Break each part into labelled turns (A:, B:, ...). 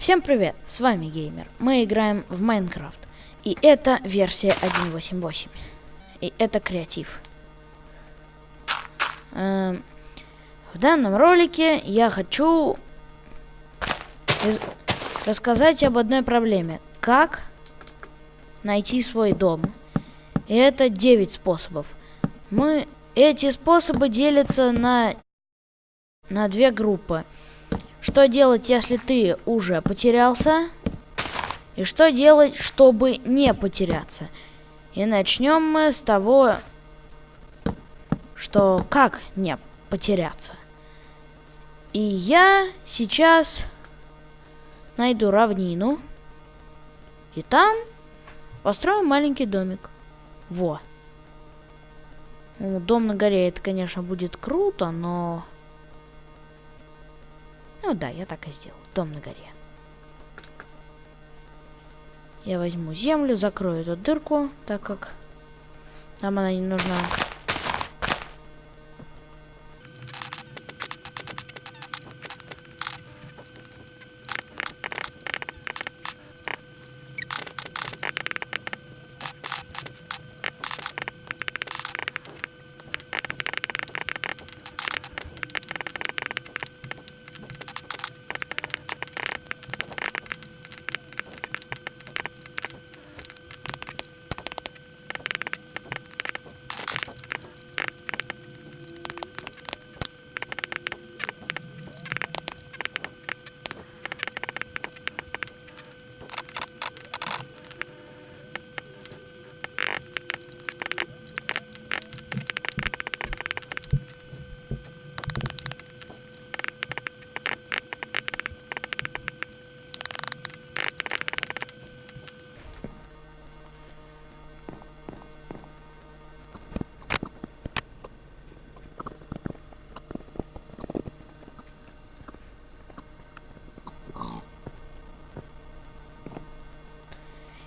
A: Всем привет, с вами Геймер. Мы играем в Майнкрафт. И это версия 1.8.8. И это креатив. В данном ролике я хочу рассказать об одной проблеме. Как найти свой дом. И это 9 способов. Эти способы делятся на две группы. Что делать, если ты уже потерялся? И что делать, чтобы не потеряться? И начнем мы с того, что как не потеряться. И я сейчас найду равнину. И там построю маленький домик. Во. Ну, дом на горе, это, конечно, будет круто, но... Ну да, я так и сделал. Дом на горе. Я возьму землю, закрою эту дырку, так как нам она не нужна.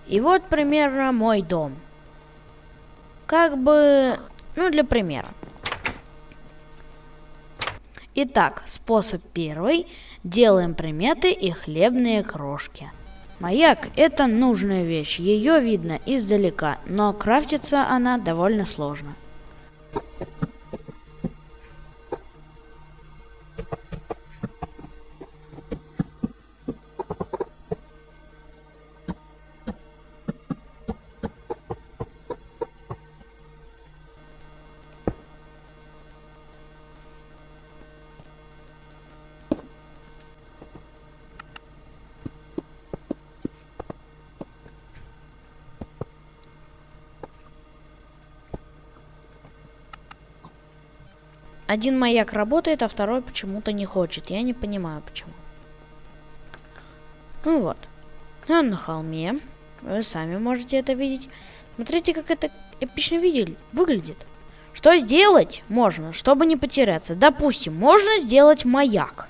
A: И вот примерно мой дом. Как бы, ну, для примера. Итак, способ первый. Делаем приметы и хлебные крошки. Маяк — это нужная вещь. Ее видно издалека, но крафтится она довольно сложно. Один маяк работает, а второй почему-то не хочет. Я не понимаю, почему. Ну вот. Он на холме. Вы сами можете это видеть. Смотрите, как это эпично выглядит. Что сделать можно, чтобы не потеряться? Допустим, можно сделать маяк.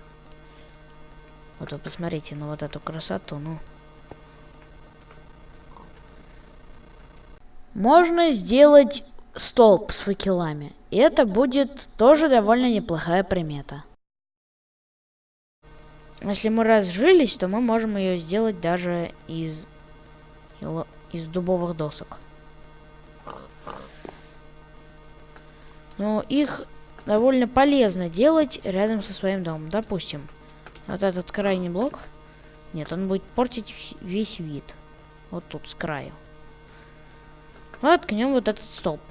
A: Вот вы посмотрите на вот эту красоту, ну. Можно сделать столб с факелами. И это будет тоже довольно неплохая примета. Если мы разжились, то мы можем ее сделать даже из дубовых досок. Но их довольно полезно делать рядом со своим домом. Допустим, вот этот крайний блок. Нет, он будет портить весь вид. Вот тут, с краю. Воткнем вот этот столб.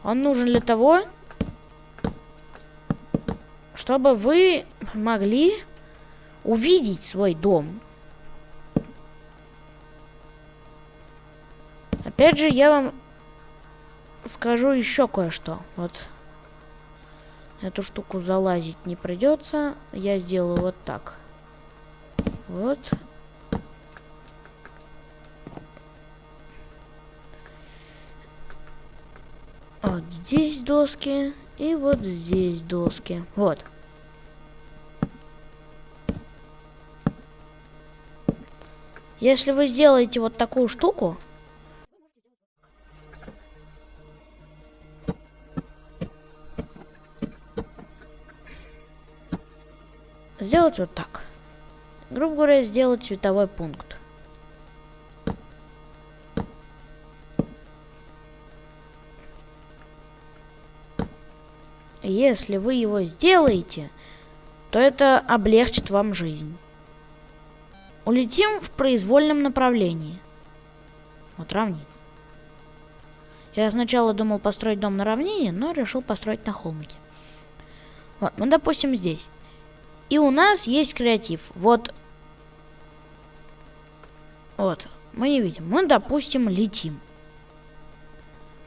A: Он нужен для того, чтобы вы могли увидеть свой дом. Опять же, я вам скажу еще кое-что. Вот эту штуку залазить не придется. Я сделаю вот так. Вот. Вот здесь доски. И вот здесь доски. Вот. Если вы сделаете вот такую штуку, сделать вот так. Грубо говоря, сделать цветовой пункт. Если вы его сделаете, то это облегчит вам жизнь. Улетим в произвольном направлении. Вот равнина. Я сначала думал построить дом на равнине, но решил построить на холмике. Вот, мы, допустим, здесь. И у нас есть креатив. Вот, мы не видим. Мы, допустим, летим.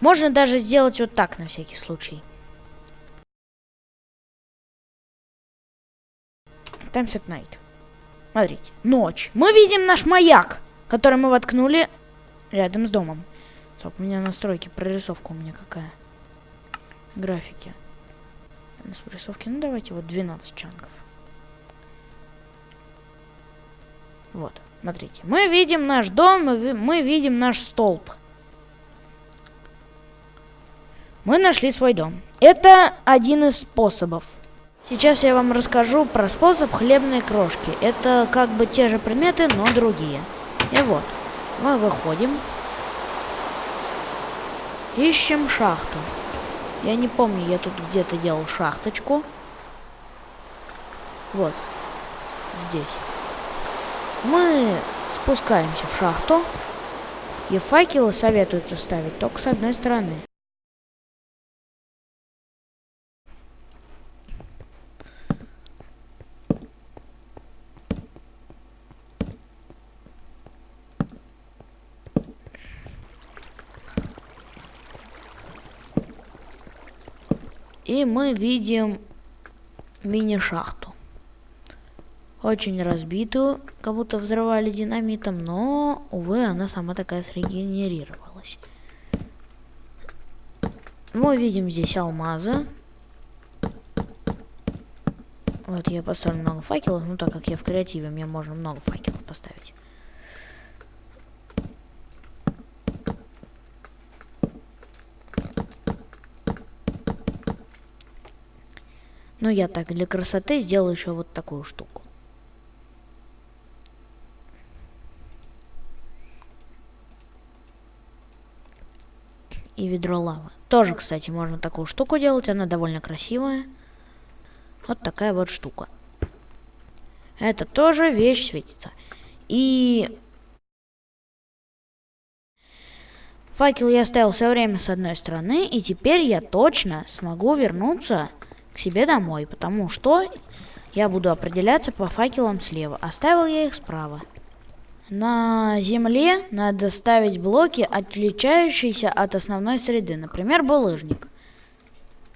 A: Можно даже сделать вот так, на всякий случай. Times at night. Смотрите, ночь. Мы видим наш маяк, который мы воткнули рядом с домом. Стоп, у меня настройки, прорисовка у меня какая. Графики. Прорисовки, ну давайте вот 12 чанков. Вот, смотрите. Мы видим наш дом, мы видим наш столб. Мы нашли свой дом. Это один из способов. Сейчас я вам расскажу про способ хлебной крошки. Это как бы те же предметы, но другие. И вот, мы выходим. Ищем шахту. Я не помню, я тут где-то делал шахточку. Вот, здесь. Мы спускаемся в шахту. И факелы советуется ставить только с одной стороны. И мы видим мини-шахту. Очень разбитую, как будто взрывали динамитом, но, увы, она сама такая срегенерировалась. Мы видим здесь алмазы. Вот я поставлю много факелов, ну так как я в креативе, мне можно много факелов поставить. Ну, я так для красоты сделаю еще вот такую штуку. И ведро лавы. Тоже, кстати, можно такую штуку делать, она довольно красивая. Вот такая вот штука. Это тоже вещь светится. И факел я ставил все время с одной стороны, и теперь я точно смогу вернуться к себе домой, потому что я буду определяться по факелам слева. Оставил я их справа. На земле надо ставить блоки, отличающиеся от основной среды. Например, булыжник.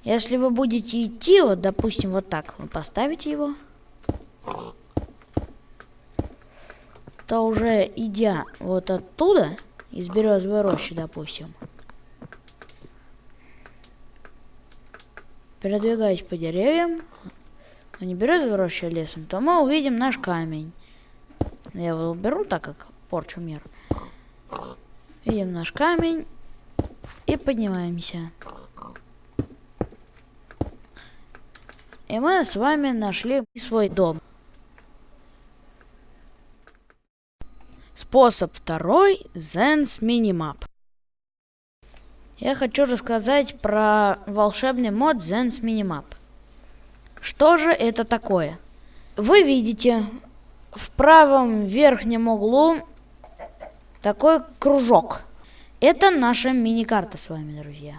A: Если вы будете идти, вот, допустим, вот так, вы поставите его, то уже идя вот оттуда, из березовой рощи, допустим, передвигаясь по деревьям, но не березовой рощей, а лесом, то мы увидим наш камень. Я его уберу, так как порчу мир. Видим наш камень и поднимаемся. И мы с вами нашли свой дом. Способ второй. Zen's Minimap. Я хочу рассказать про волшебный мод Zen's Minimap. Что же это такое? Вы видите в правом верхнем углу такой кружок. Это наша мини-карта с вами, друзья.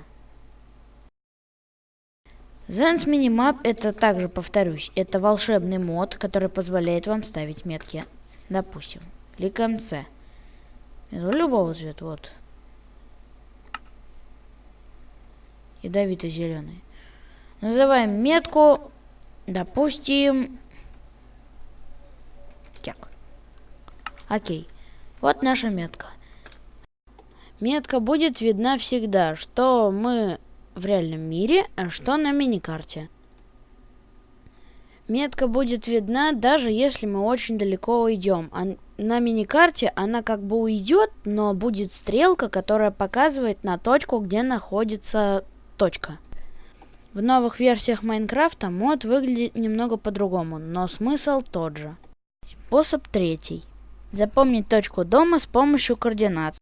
A: Zen's Minimap это также, повторюсь, это волшебный мод, который позволяет вам ставить метки. Допустим, кликаем C. Любого цвета, вот. Ядовито-зеленый. Называем метку, допустим, так. Окей. Вот наша метка. Метка будет видна всегда, что мы в реальном мире, а что на миникарте. Метка будет видна, даже если мы очень далеко уйдем. А на миникарте она как бы уйдет, но будет стрелка, которая показывает на точку, где находится точка. В новых версиях Майнкрафта мод выглядит немного по-другому, но смысл тот же. Способ третий. Запомнить точку дома с помощью координат.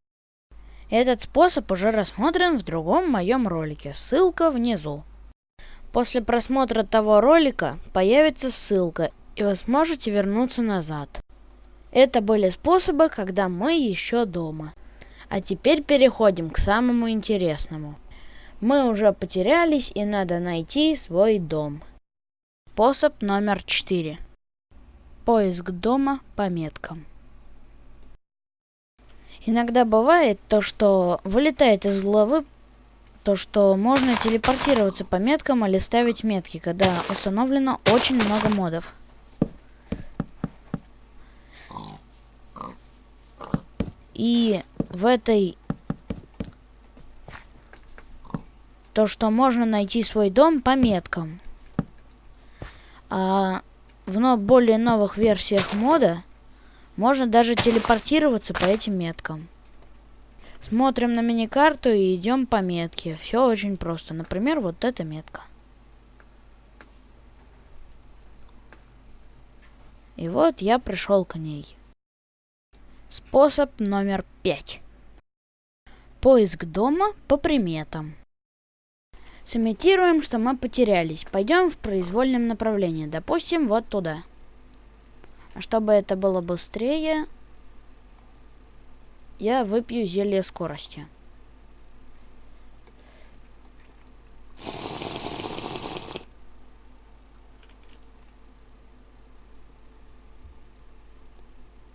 A: Этот способ уже рассмотрен в другом моем ролике, ссылка внизу. После просмотра того ролика появится ссылка, и вы сможете вернуться назад. Это были способы, когда мы еще дома. А теперь переходим к самому интересному. Мы уже потерялись, и надо найти свой дом. Способ номер 4. Поиск дома по меткам. Иногда бывает то, что вылетает из головы, то, что можно телепортироваться по меткам или ставить метки, когда установлено очень много модов. И в этой... То, что можно найти свой дом по меткам. А в более новых версиях мода можно даже телепортироваться по этим меткам. Смотрим на миникарту и идем по метке. Все очень просто. Например, вот эта метка. И вот я пришел к ней. Способ номер 5. Поиск дома по приметам. Сымитируем, что мы потерялись. Пойдем в произвольном направлении. Допустим, вот туда. А чтобы это было быстрее, я выпью зелье скорости.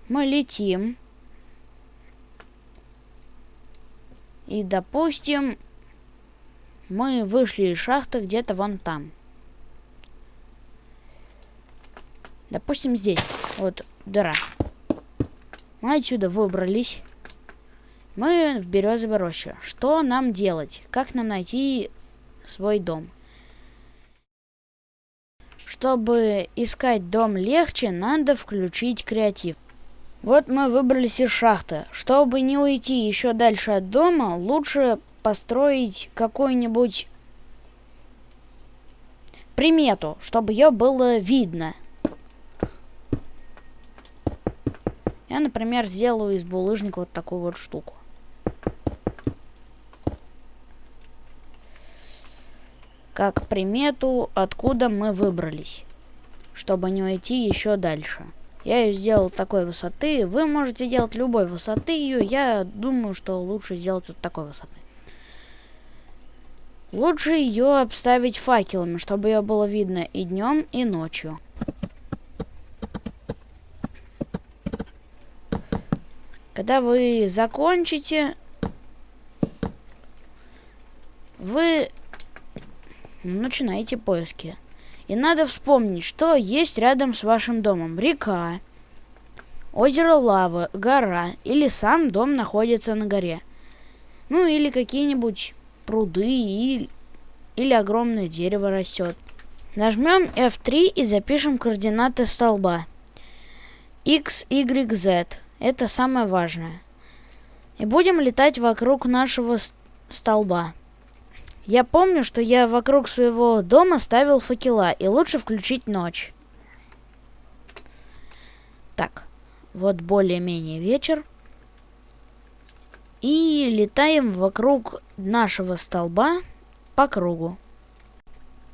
A: Мы летим. И, допустим, мы вышли из шахты где-то вон там. Допустим, здесь. Вот дыра. Мы отсюда выбрались. Мы в березовой роще. Что нам делать? Как нам найти свой дом? Чтобы искать дом легче, надо включить креатив. Вот мы выбрались из шахты. Чтобы не уйти еще дальше от дома, лучше построить какую-нибудь примету, чтобы ее было видно. Я, например, сделаю из булыжника вот такую вот штуку. Как примету, откуда мы выбрались, чтобы не уйти еще дальше. Я ее сделал такой высоты. Вы можете делать любой высоты ее. Я думаю, что лучше сделать вот такой высоты. Лучше ее обставить факелами, чтобы ее было видно и днем, и ночью. Когда вы закончите, вы начинаете поиски. И надо вспомнить, что есть рядом с вашим домом. Река, озеро лавы, гора или сам дом находится на горе. Ну или какие-нибудь пруды или огромное дерево растет. Нажмем F3 и запишем координаты столба. X, Y, Z. Это самое важное. И будем летать вокруг нашего столба. Я помню, что я вокруг своего дома ставил факела, и лучше включить ночь. Так, вот более-менее вечер. И летаем вокруг нашего столба по кругу.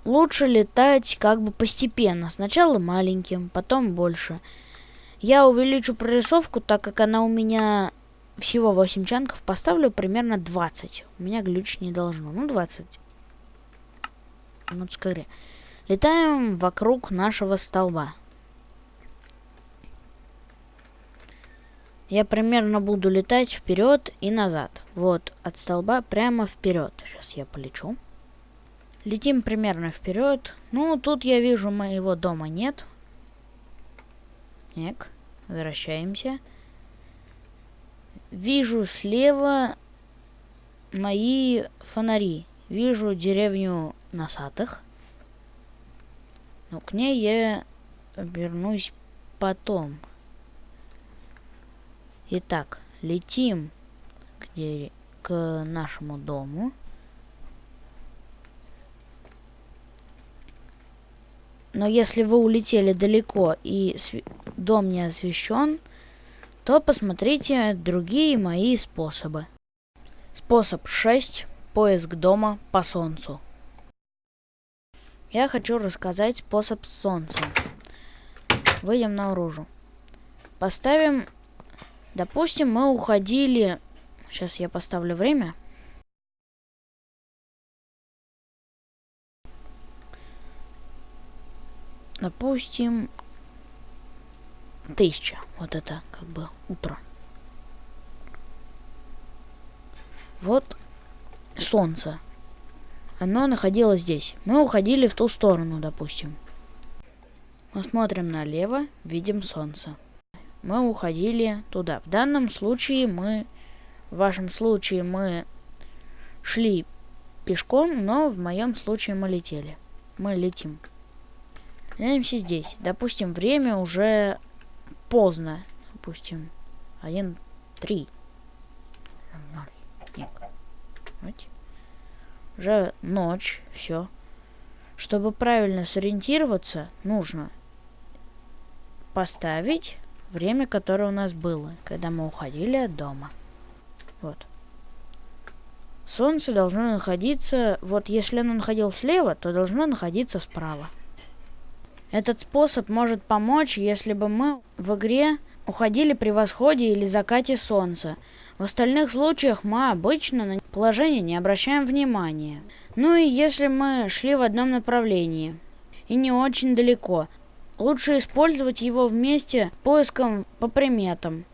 A: Лучше летать как бы постепенно. Сначала маленьким, потом больше. Я увеличу прорисовку, так как она у меня всего 8 чанков, поставлю примерно 20. У меня глюч не должно. Ну, 20. Вот скорее. Летаем вокруг нашего столба. Я примерно буду летать вперед и назад. Вот, от столба прямо вперед. Сейчас я полечу. Летим примерно вперед. Ну, тут я вижу, моего дома нет. Так, возвращаемся. Вижу слева мои фонари. Вижу деревню носатых. Но к ней я вернусь потом. Итак, летим к нашему дому. Но если вы улетели далеко и дом не освещен, то посмотрите другие мои способы. Способ 6. Поиск дома по солнцу. Я хочу рассказать способ с солнцем. Выйдем наружу. Поставим... Допустим, мы уходили... Сейчас я поставлю время. Допустим, 1000. Вот это как бы утро. Вот солнце. Оно находилось здесь. Мы уходили в ту сторону, допустим. Мы смотрим налево, видим солнце. Мы уходили туда. В данном случае в вашем случае мы шли пешком, но в моем случае мы летели. Мы летим. Глянемся здесь. Допустим, время уже поздно. Допустим, 1:03. Уже ночь, все. Чтобы правильно сориентироваться, нужно поставить время, которое у нас было, когда мы уходили от дома. Вот. Солнце должно находиться... Вот если оно находилось слева, то должно находиться справа. Этот способ может помочь, если бы мы в игре уходили при восходе или закате солнца. В остальных случаях мы обычно на положение не обращаем внимания. Ну и если мы шли в одном направлении и не очень далеко, лучше использовать его вместе с поиском по приметам.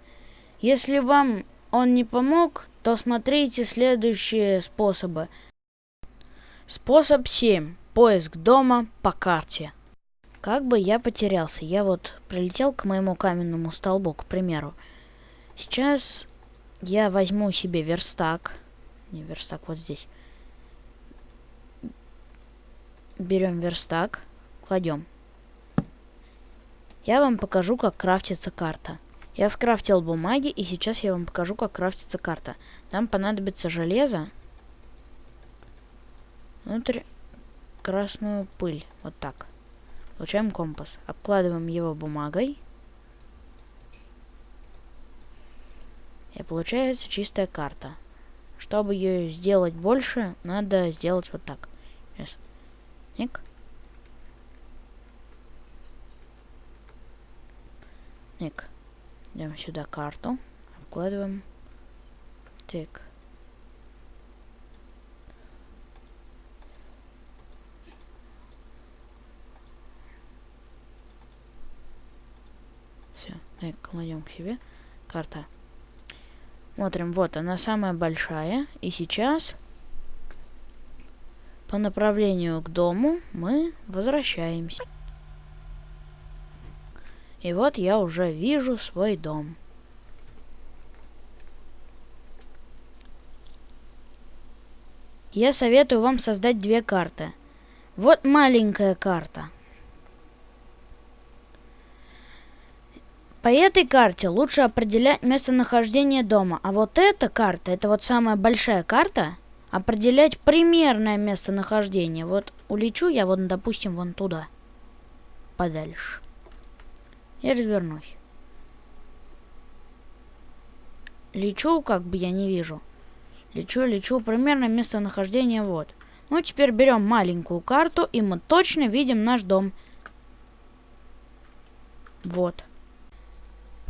A: Если вам он не помог, то смотрите следующие способы. Способ 7. Поиск дома по карте. Как бы я потерялся. Я вот прилетел к моему каменному столбу, к примеру. Сейчас я возьму себе верстак. Не, верстак вот здесь. Берем верстак, кладем. Я вам покажу, как крафтится карта. Я скрафтил бумаги, и сейчас я вам покажу, как крафтится карта. Нам понадобится железо. Внутрь красную пыль. Вот так. Получаем компас. Обкладываем его бумагой. И получается чистая карта. Чтобы ее сделать больше, надо сделать вот так. Сейчас. Ник. Ник. Идем сюда карту. Обкладываем. Так. Все. Так, кладем к себе. Карта. Смотрим, вот она самая большая. И сейчас по направлению к дому мы возвращаемся. И вот я уже вижу свой дом. Я советую вам создать две карты. Вот маленькая карта. По этой карте лучше определять местонахождение дома. А вот эта карта, это вот самая большая карта, определять примерное местонахождение. Вот улечу я, вот, допустим, вон туда. Подальше. И развернусь. Лечу, как бы я не вижу. Лечу, примерно местонахождение вот. Ну, теперь берем маленькую карту, и мы точно видим наш дом. Вот.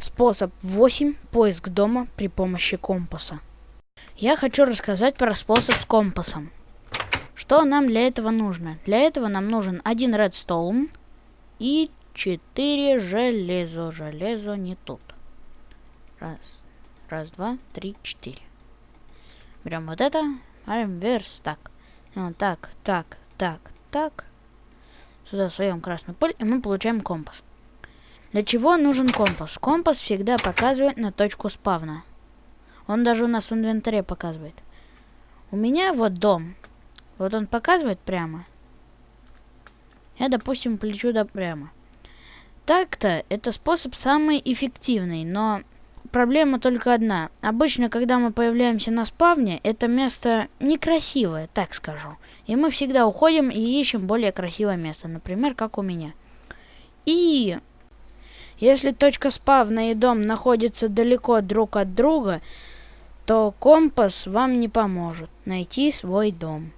A: Способ 8. Поиск дома при помощи компаса. Я хочу рассказать про способ с компасом. Что нам для этого нужно? Для этого нам нужен 1 редстоун и 4 железо. Железо не тут. Раз, два, 3, 4. Берем вот это, берем верстак. Вот так. Сюда суем красную пыль, и мы получаем компас. Для чего нужен компас? Компас всегда показывает на точку спавна. Он даже у нас в инвентаре показывает. У меня вот дом. Вот он показывает прямо. Я, допустим, полечу прямо. Так-то это способ самый эффективный, но проблема только одна. Обычно, когда мы появляемся на спавне, это место некрасивое, так скажу. И мы всегда уходим и ищем более красивое место. Например, как у меня. И если точка спавна и дом находятся далеко друг от друга, то компас вам не поможет найти свой дом.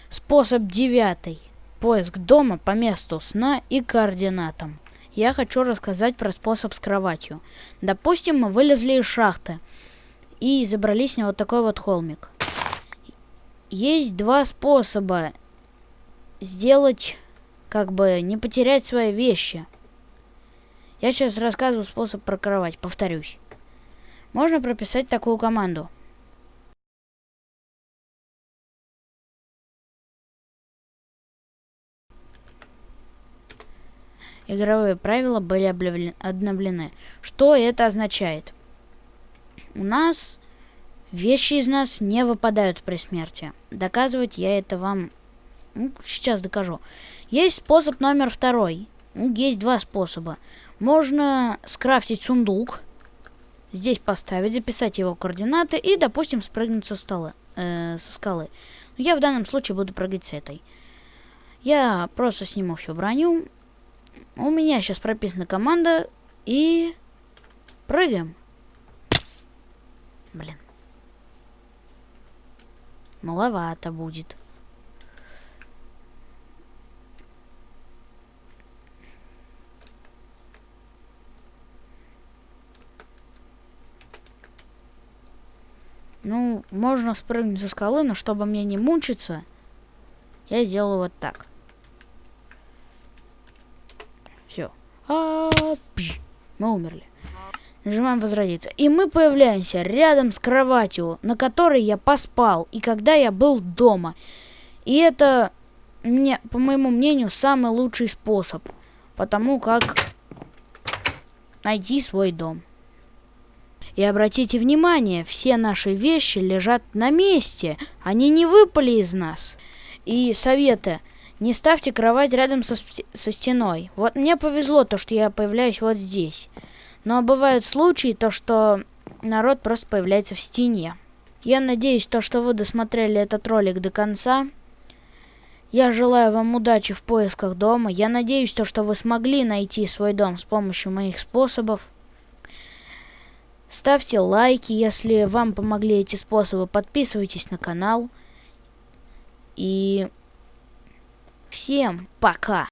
A: Способ 9. Поиск дома по месту сна и координатам. Я хочу рассказать про способ с кроватью. Допустим, мы вылезли из шахты и забрались на вот такой вот холмик. Есть два способа сделать, как бы, не потерять свои вещи. Я сейчас рассказываю способ про кровать, повторюсь. Можно прописать такую команду. Игровые правила были обновлены. Что это означает? У нас вещи из нас не выпадают при смерти. Доказывать я это вам сейчас докажу. Есть способ номер 2. Есть два способа. Можно скрафтить сундук, здесь поставить, записать его координаты и, допустим, спрыгнуть со скалы. Я в данном случае буду прыгать с этой. Я просто сниму всю броню. У меня сейчас прописана команда и прыгаем. Блин. Маловато будет. Ну, можно спрыгнуть со скалы, но чтобы мне не мучиться, я сделаю вот так. Все. Мы умерли. Нажимаем возродиться. И мы появляемся рядом с кроватью, на которой я поспал, и когда я был дома. И это, по моему мнению, самый лучший способ. Потому как найти свой дом. И обратите внимание, все наши вещи лежат на месте. Они не выпали из нас. И советы. Не ставьте кровать рядом со стеной. Вот мне повезло, то, что я появляюсь вот здесь. Но бывают случаи, то, что народ просто появляется в стене. Я надеюсь, то, что вы досмотрели этот ролик до конца. Я желаю вам удачи в поисках дома. Я надеюсь, то, что вы смогли найти свой дом с помощью моих способов. Ставьте лайки, если вам помогли эти способы. Подписывайтесь на канал. И всем пока!